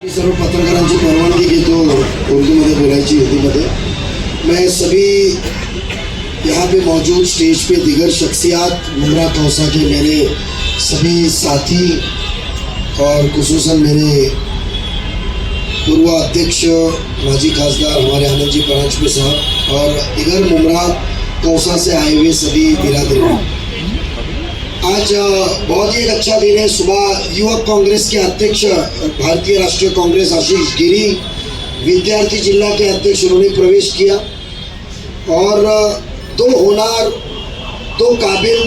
सर्व पत्रकारांची परवानगी घेतो उर्दूमध्ये बोलायची हिंदीमध्ये। मैं सभी यहाँ पे मौजूद स्टेज पे दिगर शख्सियात मुमरा कौसा के मेरे सभी साथी और खुसूसन मेरे पूर्व अध्यक्ष माजी खासदार हमारे आनंद जी परांजपे साहब और दिगर मुमरा कौसा से आए हुए सभी बिरादरी, आज बहुत ही एक अच्छा दिन है। सुबह युवक कांग्रेस के अध्यक्ष भारतीय राष्ट्रीय कांग्रेस आशीष गिरी, विद्यार्थी जिला के अध्यक्ष उन्होंने प्रवेश किया और दो होनार, दो काबिल,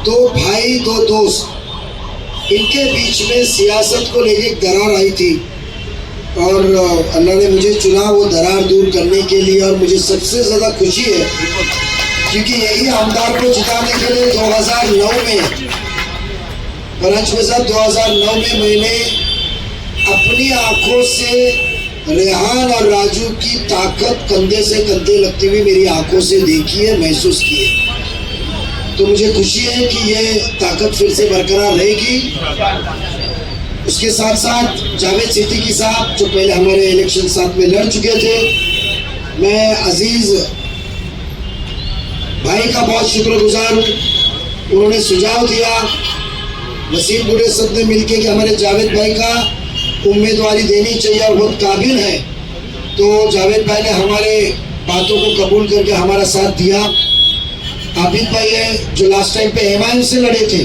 दो भाई, दो दोस्त, इनके बीच में सियासत को लेकर एक दरार आई थी और अल्लाह ने मुझे चुना वो दरार दूर करने के लिए। और मुझे सबसे ज़्यादा खुशी है क्योंकि यही आमदार को जिताने के लिए 2009 में परांजपे साहब 2009 में मैंने अपनी आंखों से रेहान और राजू की ताकत कंधे से कंधे लगती हुई मेरी आंखों से देखी है, महसूस की है। तो मुझे खुशी है कि ये ताकत फिर से बरकरार रहेगी। उसके साथ साथ जावेद सिद्दीकी साहब जो पहले हमारे इलेक्शन साथ में लड़ चुके थे, मैं अजीज भाई का बहुत शुक्रगुजार हूँ। उन्होंने सुझाव दिया, वसीम बुढ़े सब ने मिलकर कि हमारे जावेद भाई का उम्मीदवारी देनी चाहिए और बहुत काबिल है। तो जावेद भाई ने हमारे बातों को कबूल करके हमारा साथ दिया। आबिद भाई है जो लास्ट टाइम पे एमआईएम से लड़े थे,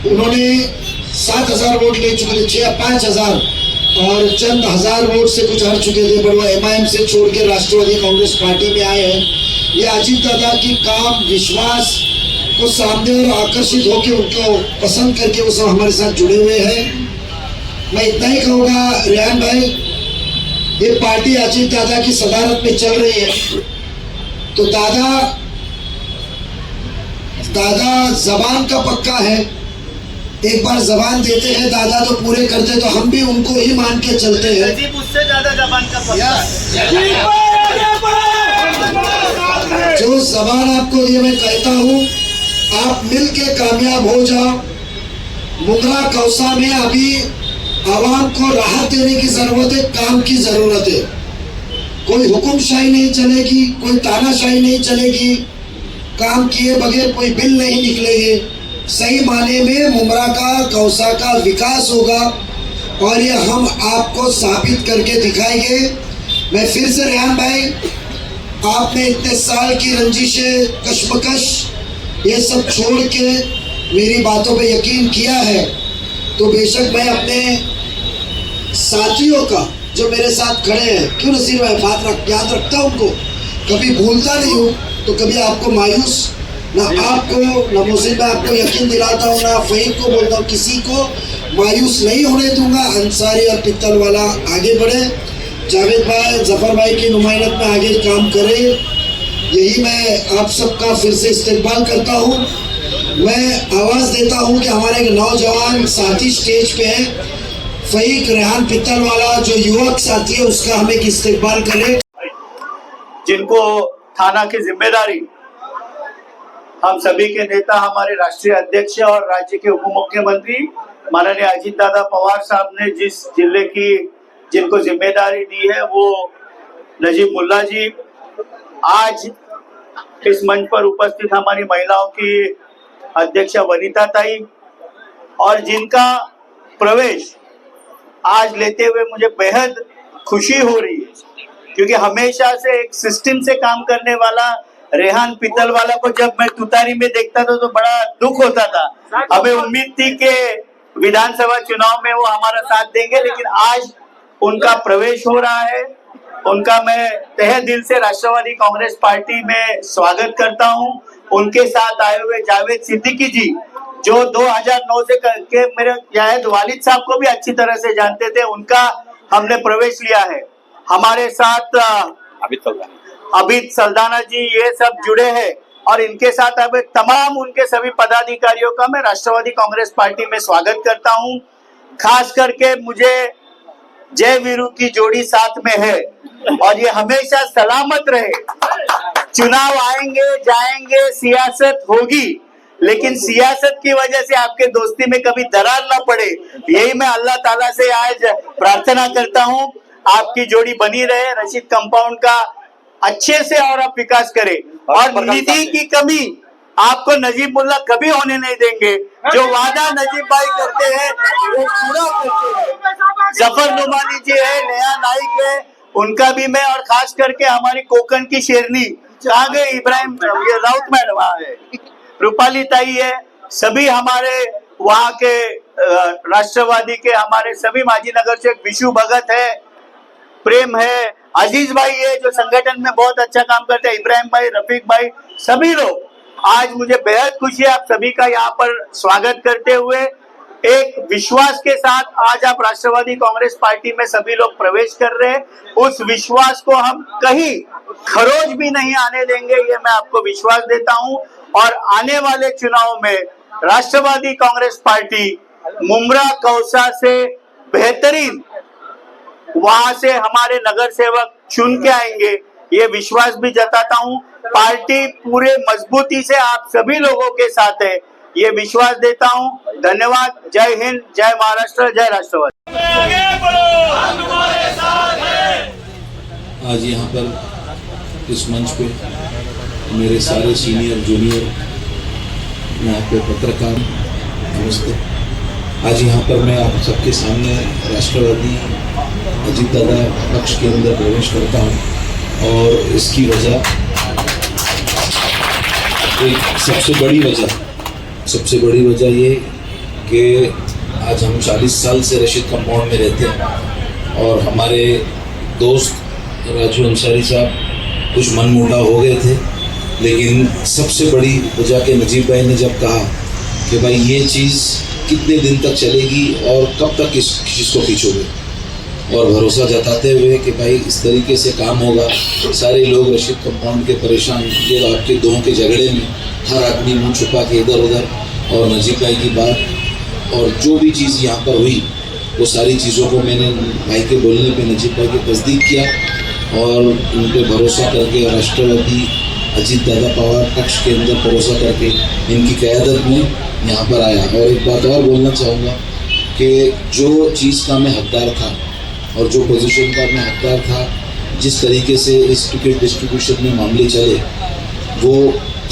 उन्होंने 7,000 वोट ले चुके थे, 5,000 और चंद हजार वोट से कुछ हार चुके थे, पर वो एमआईएम से छोड़ के राष्ट्रवादी कांग्रेस पार्टी में आए हैं। ये अजीत दादा की काम, विश्वास को सामने और आकर्षित होकर उनको पसंद करके वो सब हमारे साथ जुड़े हुए हैं। मैं इतना ही कहूँगा रेहान भाई, ये पार्टी अजीत दादा की सदारत में चल रही है, तो दादा जबान का पक्का है। एक बार जबान देते हैं दादा तो पूरे करते, तो हम भी उनको ही मान के चलते हैं। उससे ज्यादा जबान का पक्का। जो जबान आपको ये मैं कहता हूँ, आप मिल के कामयाब हो जाओ। मुमरा कौसा में अभी आवाम को राहत देने की जरूरत है, काम की जरूरत है। कोई हुक्मशाही नहीं चलेगी, कोई तानाशाही नहीं चलेगी, काम किए बगैर कोई बिल नहीं निकलेंगे। सही माने में मुमरा का कौसा का विकास होगा और ये हम आपको साबित करके दिखाएंगे। मैं फिर से रेहान भाई, आपने इतने साल की रंजिशें, कशमकश ये सब छोड़ के मेरी बातों पे यकीन किया है, तो बेशक मैं अपने साथियों का जो मेरे साथ खड़े हैं, क्यों नसीर भाई याद रखता हूँ उनको, कभी भूलता नहीं हूँ। तो कभी आपको मायूस ना आपको ना मुझसे मैं आपको यकीन दिलाता हूँ, ना फहीम को बोलता हूँ, किसी को मायूस नहीं होने दूंगा। अंसारी और पित्तल वाला आगे बढ़े, जावेद भाई, जफर भाई की नुमाइंदत में आगे काम करे, यही मैं आप सबका फिर से इस्तेमाल करता हूँ। मैं आवाज़ देता हूँ कि हमारे एक नौजवान साथी स्टेज पे है, फहीक रेहान पित्तल वाला जो युवक साथी है, उसका हम एक इस्तेमाल करें। जिनको थाना की जिम्मेदारी हम सभी के नेता, हमारे राष्ट्रीय अध्यक्ष और राज्य के उप मुख्यमंत्री माननीय अजीत दादा पवार साहब ने जिस जिले की जिनको जिम्मेदारी दी है, वो नजीब मुल्ला जी आज इस मंच पर उपस्थित हमारी महिलाओं की अध्यक्षा वनिता ताई, और जिनका प्रवेश आज लेते हुए मुझे बेहद खुशी हो रही है, क्योंकि हमेशा से एक सिस्टम से काम करने वाला रेहान पित्तल वाला को जब मैं तुतारी में देखता था तो बड़ा दुख होता था। हमें उम्मीद थी कि विधानसभा चुनाव में वो हमारा साथ देंगे, लेकिन आज उनका प्रवेश हो रहा है। उनका मैं तहे दिल से राष्ट्रवादी कांग्रेस पार्टी में स्वागत करता हूं। उनके साथ आए हुए जावेद सिद्दीकी जी, जो 2009 से करके मेरे जायद वालिद साहब को भी अच्छी तरह से जानते थे, उनका हमने प्रवेश लिया है। हमारे साथ अबिद सल्दाना जी, ये सब जुड़े हैं, और इनके साथ अब तमाम उनके सभी पदाधिकारियों का मैं राष्ट्रवादी कांग्रेस पार्टी में स्वागत करता हूं। खास करके मुझे जय वीरू की जोड़ी साथ में है और ये हमेशा सलामत रहे। चुनाव आएंगे जाएंगे, सियासत होगी, लेकिन सियासत की वजह से आपके दोस्ती में कभी दरार ना पड़े, यही मैं अल्लाह ताला से आज प्रार्थना करता हूँ। आपकी जोड़ी बनी रहे, रशीद कंपाउंड का अच्छे से और आप विकास करें, और निधि की कमी आपको नजीब मुल्ला कभी होने नहीं देंगे। जो वादा नजीब भाई करते हैं वो पूरा करते हैं। जफर नुमानी जी है, नया नाइक है, उनका भी मैं, और खास करके हमारी कोकण की शेरनी कहाँ गए, इब्राहिम ये राउत मैडम वहाँ है, रूपाली ताई है, सभी हमारे वहाँ के राष्ट्रवादी के हमारे सभी माजी नगर से विशु भगत है, प्रेम है, अजीज भाई है जो संगठन में बहुत अच्छा काम करते हैं, इब्राहिम भाई, रफीक भाई, सभी लोग। आज मुझे बेहद खुशी है आप सभी का यहाँ पर स्वागत करते हुए। एक विश्वास के साथ आज आप राष्ट्रवादी कांग्रेस पार्टी में सभी लोग प्रवेश कर रहे हैं, उस विश्वास को हम कहीं खरोच भी नहीं आने देंगे, ये मैं आपको विश्वास देता हूँ। और आने वाले चुनाव में राष्ट्रवादी कांग्रेस पार्टी मुमरा कौसा से बेहतरीन वहां से हमारे नगर सेवक चुन के आएंगे, ये विश्वास भी जताता हूँ। पार्टी पूरे मजबूती से आप सभी लोगों के साथ है, ये विश्वास देता हूँ। धन्यवाद। जय हिंद, जय महाराष्ट्र, जय राष्ट्रवादी। आज यहाँ पर इस मंच पे मेरे सारे सीनियर जूनियर यहाँ पे पत्रकार, नमस्ते। आज यहाँ पर मैं आप सबके सामने राष्ट्रवादी अजीत दादा पक्ष के अंदर प्रवेश करता हूँ, और इसकी वजह एक सबसे बड़ी वजह ये कि आज हम 40 साल से रशीद कंपाउंड में रहते हैं, और हमारे दोस्त राजू अंसारी साहब कुछ मनमुटाव हो गए थे, लेकिन सबसे बड़ी वजह के नजीब भाई ने जब कहा कि भाई ये चीज़ कितने दिन तक चलेगी और कब तक इस चीज़ को खींचोगे, और भरोसा जताते हुए कि भाई इस तरीके से काम होगा। सारे लोग रशीद कंपाउंड के परेशान, ये आपके दोनों के झगड़े में हर आदमी मुंह छुपा के इधर उधर, और नजीब भाई की बात और जो भी चीज़ यहाँ पर हुई वो सारी चीज़ों को मैंने भाई के बोलने पे नजीब भाई की तस्दीक किया, और उन पर भरोसा करके राष्ट्रवादी अजीत दादा पवार पक्ष के अंदर भरोसा करके इनकी क़यादत में यहाँ पर आया। और एक बात और बोलना चाहूँगा कि जो चीज़ का मैं हकदार था और जो पोजीशन का मैं हकदार था, जिस तरीके से इस टिकट डिस्ट्रीब्यूशन में मामले चले वो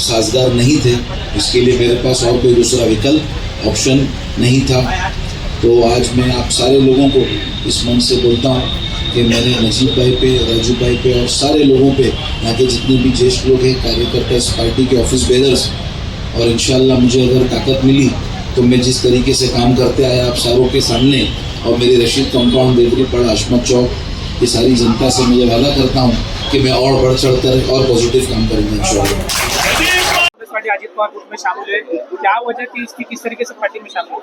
साजगार नहीं थे, इसके लिए मेरे पास और कोई दूसरा विकल्प ऑप्शन नहीं था। तो आज मैं आप सारे लोगों को इस मंच से बोलता हूँ कि मैंने नजीब भाई पे, राजू भाई पे और सारे लोगों पे, यहाँ के जितने भी ज्येष्ठ लोग हैं, कार्यकर्ता, इस पार्टी के ऑफिस बेरर्स, और इंशाल्लाह मुझे अगर ताकत मिली तो मैं जिस तरीके से काम करते आया आप सारों के सामने, और मेरी रशीद कंपाउंड, देवरीपाड़ा, हशमत चौक, ये सारी जनता से मुझे वादा करता हूँ कि मैं और बढ़ चढ़ कर और पॉजिटिव काम करूँगा इंशाल्लाह। अजीत पवार ग्रुप में शामिल है, क्या वजह थी इसकी, किस तरीके से पार्टी में शामिल हुए?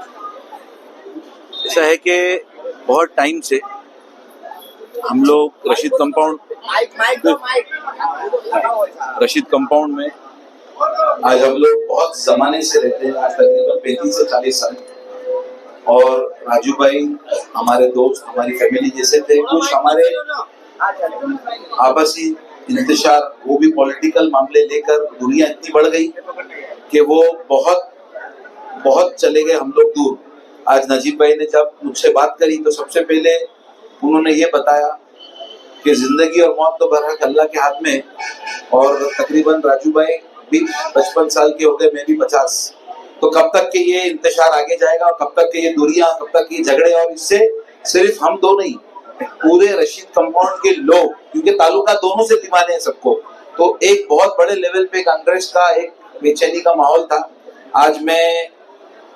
ऐसा है कि बहुत टाइम से हम लोग रशीद कंपाउंड में आज हम लोग बहुत जमाने से रहते हैं, आज तकरीबन 35 से 40 साल, और राजू भाई हमारे दोस्त, हमारी फैमिली जैसे थे। कुछ हमारे आपसी इंतशार, वो भी पॉलिटिकल मामले लेकर दुनिया इतनी बढ़ गई कि वो बहुत चले गए हम लोग दूर। आज नजीब भाई ने जब मुझसे बात करी तो सबसे पहले उन्होंने ये बताया कि जिंदगी और मौत तो बहरहाल अल्लाह के हाथ में, और तकरीबन राजू भाई भी 55 साल के हो गए, मैं भी 50, तो कब तक के ये इंतशार आगे जाएगा, और कब तक के ये दूरियां, कब तक के ये झगड़े, और इससे सिर्फ हम दो नहीं, पूरे रशीद कंपाउंड के लोग, क्योंकि ताल्लुका दोनों से दिमाने हैं सबको, तो एक बहुत बड़े लेवल पे एक अनरेस्ट का, एक बेचैनी का माहौल था। आज मैं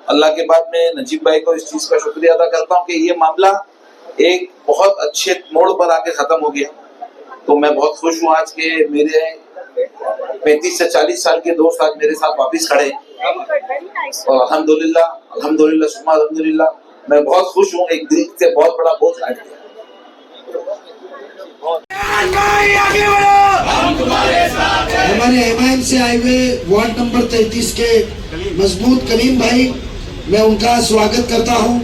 अल्लाह के बाद में नजीब भाई को इस चीज का शुक्रिया अदा करता हूँ कि ये मामला एक बहुत अच्छे मोड़ पर आके खत्म हो गया। तो मैं बहुत खुश हूँ आज के मेरे 35 से 40 साल के दोस्त आज मेरे साथ वापस खड़े, और अल्हम्दुलिल्लाह सुम्मा अल्हम्दुलिल्लाह मैं बहुत खुश हूँ। एक दिल से बहुत बड़ा बोझ हट गया। हमारे एमआईएम से आए हुए वार्ड नंबर 33 के मजबूत कलीम भाई, मैं उनका स्वागत करता हूँ।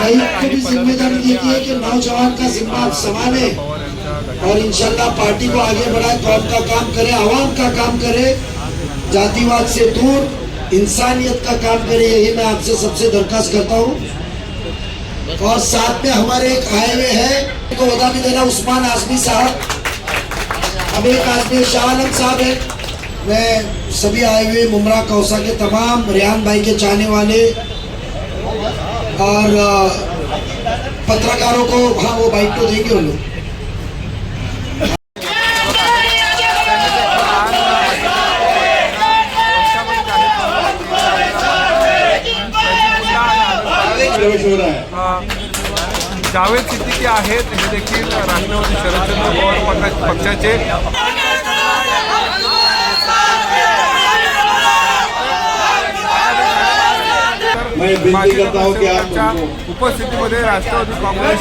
को भी जिम्मेदारी दी है कि नौजवान का जिम्मा आप संभाले और इंशाल्लाह पार्टी को आगे बढ़ाए, कौम का काम करे, आवाम का काम करे, जातिवाद से दूर इंसानियत का काम करे, यही मैं आपसे सबसे दरखास्त करता हूँ। और साथ में हमारे एक आए हुए हैं को वदा भी देना, उस्मान आजमी साहब, अब एक आदमी शाह आलम साहब है। मैं सभी आए हुए मुमरा कौसा के तमाम रेहान भाई के चाहने वाले और पत्रकारों को हाँ वो बाइक तो देंगे उन लोग। प्रवेश हो रहा है। जावेद सिद्दीकी आहेत, हे देखील राष्ट्रवादी शरदचंद्र पवार पक्षाचे मैं विनती करता हूं कि आप उपस्थितीमध्ये राष्ट्रवादी काँग्रेस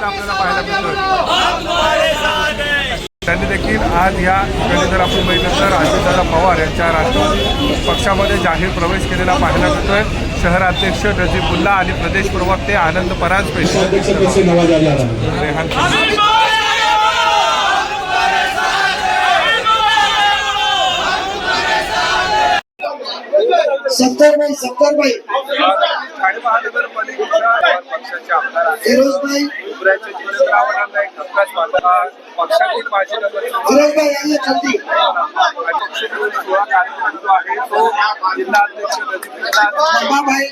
आपल्याला पाहायला मिळतोय। त्यांनी देखील आज या ठिकाणी जर आपण बघितलं तर अजितदादा पवार यांच्या राष्ट्रवादी पक्षामध्ये जाहीर प्रवेश केलेला पाहायला मिळतोय। शहराध्यक्ष नजीबुल्ला आणि प्रदेश प्रवक्ते आनंद परांजपे नवाजा जा रहा है। सत्तर भाई ठाणे महानगरपालिकेच्या पक्षाचे आमदार आहेत फिरोज भाई, उमऱ्याचे जिल्हा आवडांना एक धक्काच वाटला। पक्षातील माजी फिरोज भाई आइए जल्दी। पक्षातील 16 कार्यक्रम जो आहे तो जिल्हा अध्यक्ष मम्मा भाई,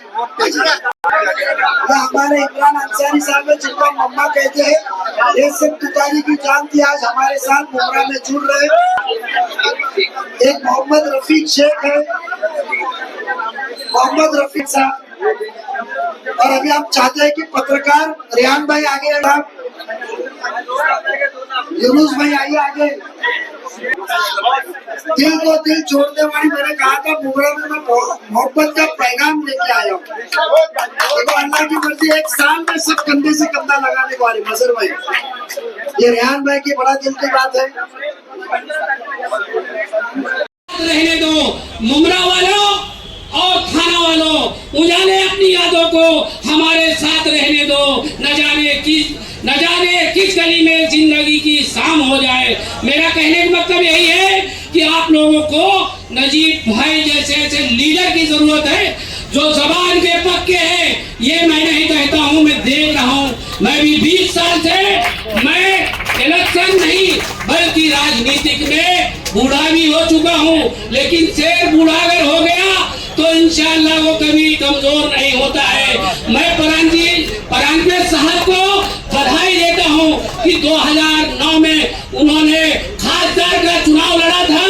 ये हमारे इमरान अंसारी साहब है जिनको मम्मा कहते हैं। ये सब तुकारी की जान थी, आज हमारे साथ मुमरा में जुड़ रहे। एक मोहम्मद रफीक शेख है, मोहम्मद रफीक साहब, और अभी हम चाहते हैं कि पत्रकार रेहान भाई आगे, यूनुस भाई आइए आगे। दिल को दिल जोड़ने वाली, मैंने कहा था मुमरा में मैं मोहब्बत का पैगाम लेके आया हूँ। देखो अल्लाह की मर्जी, एक साल में सब कंधे से कंधा लगाने वाले मजर भाई, ये रेहान भाई की बड़ा दिल की बात है। रहने दो मुमरा वालों और थाना वालों, उजाले अपनी यादों को हमारे साथ रहने दो। न जाने किस गली में जिंदगी की शाम हो जाए। मेरा कहने का मतलब यही है कि आप लोगों को नजीब भाई जैसे ऐसे लीडर की जरूरत है जो जबान के पक्के हैं। ये मैं नहीं कहता हूँ, मैं देख रहा हूँ। मैं भी 20 साल से मैं इलेक्शन नहीं बल्कि राजनीतिक में बूढ़ा भी हो चुका हूँ, लेकिन शेर बूढ़ा अगर हो गया तो इंशाअल्लाह वो कभी कमजोर नहीं होता है। मैं परांजपे साहब को बधाई देता हूँ कि 2009 में उन्होंने खासदार का चुनाव लड़ा था।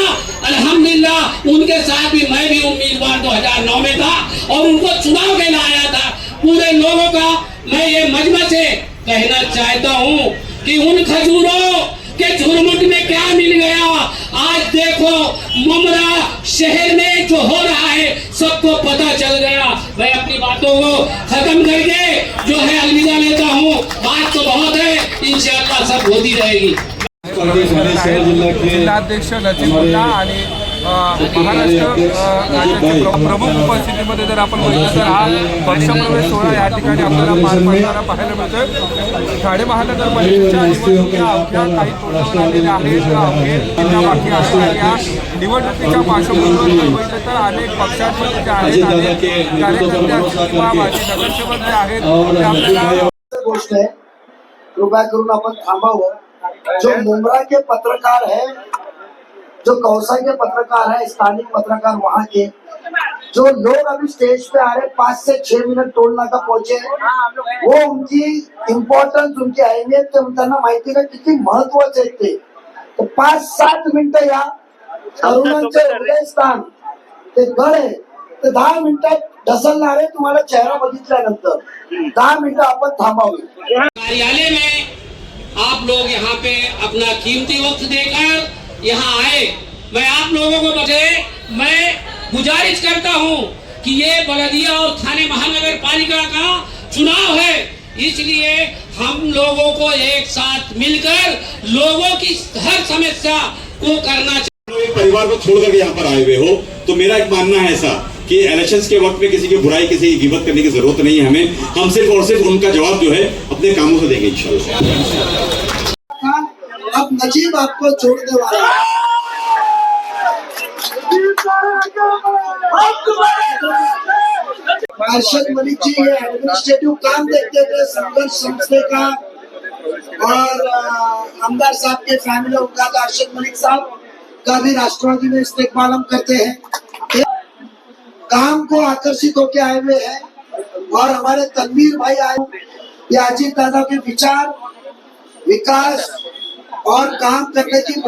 अल्हम्दुलिल्लाह उनके साथ भी मैं भी उम्मीदवार 2009 में था और उनको चुनाव के लाया था। पूरे लोगों का मैं ये मजमा से कहना चाहता हूँ कि उन खजूरों के झुरमुट में क्या मिल गया। आज देखो मुमरा शहर में जो हो रहा है सबको पता चल गया। मैं अपनी बातों को खत्म करके जो है अलविदा लेता हूँ। बात तो बहुत है, इंशाअल्लाह सब होती रहेगी। जिल्हाध्यक्ष नजीबुल्ला आणि महाराष्ट्र राज्याचे प्रमुख उपस्थितीमध्ये जर आपण बघितलं तर हा पक्षप्रवेश सोहळा या ठिकाणी आपल्याला पार पडताना पाहायला मिळतोय। ठाणे महानगरपालिकेच्या निवडणुकीच्या अवघ्या काही तोंडावर आलेल्या आहेत, अवघे बाकी आहे। या निवडणुकीच्या पार्श्वभूमीवर जर बघितलं तर अनेक पक्षांमध्ये जे आहेत, अनेक कार्यकर्ते किंवा माजी नगरसेवक जे आहेत ते आपल्याला गोष्ट है, कृपया करून आपण थांबावं। जो मुमरा के पत्रकार है, जो कौसा के पत्रकार है, स्थानिक पत्रकार वहाँ के, जो लोग अभी स्टेज पे आ रहे 5 से 6 मिनट टोल नाका पहुंचे, वो उनकी इम्पॉर्टन्स, उनकी अहमियत त्यांना माहिती का किती महत्वाचे आहे ते। तर 5-7 मिनिटं या तरुणांचे उदयस्थान ते गड आहे, ते 10 मिनिटात ढसलणार आहे तुम्हाला चेहरा बघितल्यानंतर। 10 मिनिटं आपण थांबावी। कार्यालय में आप लोग यहाँ पे अपना कीमती वक्त देकर यहाँ आए। मैं आप लोगों को मैं गुजारिश करता हूँ कि ये बलदिया और थाने महानगर पालिका का चुनाव है, इसलिए हम लोगों को एक साथ मिलकर लोगों की हर समस्या को करना चाहिए। परिवार को छोड़ करके यहाँ पर आए हुए हो, तो मेरा एक मानना है ऐसा कि इलेक्शंस के वक्त में किसी की बुराई, किसी की गिबत करने की जरूरत नहीं है हमें। हम सिर्फ और सिर्फ उनका जवाब जो है अपने कामों से देंगे इंशाल्लाह। अब नजीब आपको छोड़ने वाला है। अरशद मलिक जी ये एडमिनिस्ट्रेटिव काम देखते थे संघर्ष संस्थे का, और आमदार साहब के फैमिली उनका तो अरशद मलिक साहब का भी राष्ट्रवादी में इस्तेमाल हम करते हैं। काम को आकर्षित होके आए हुए हैं और हमारे तनवीर भाई आए, ये अजीत दादा के विचार, विकास और काम करने की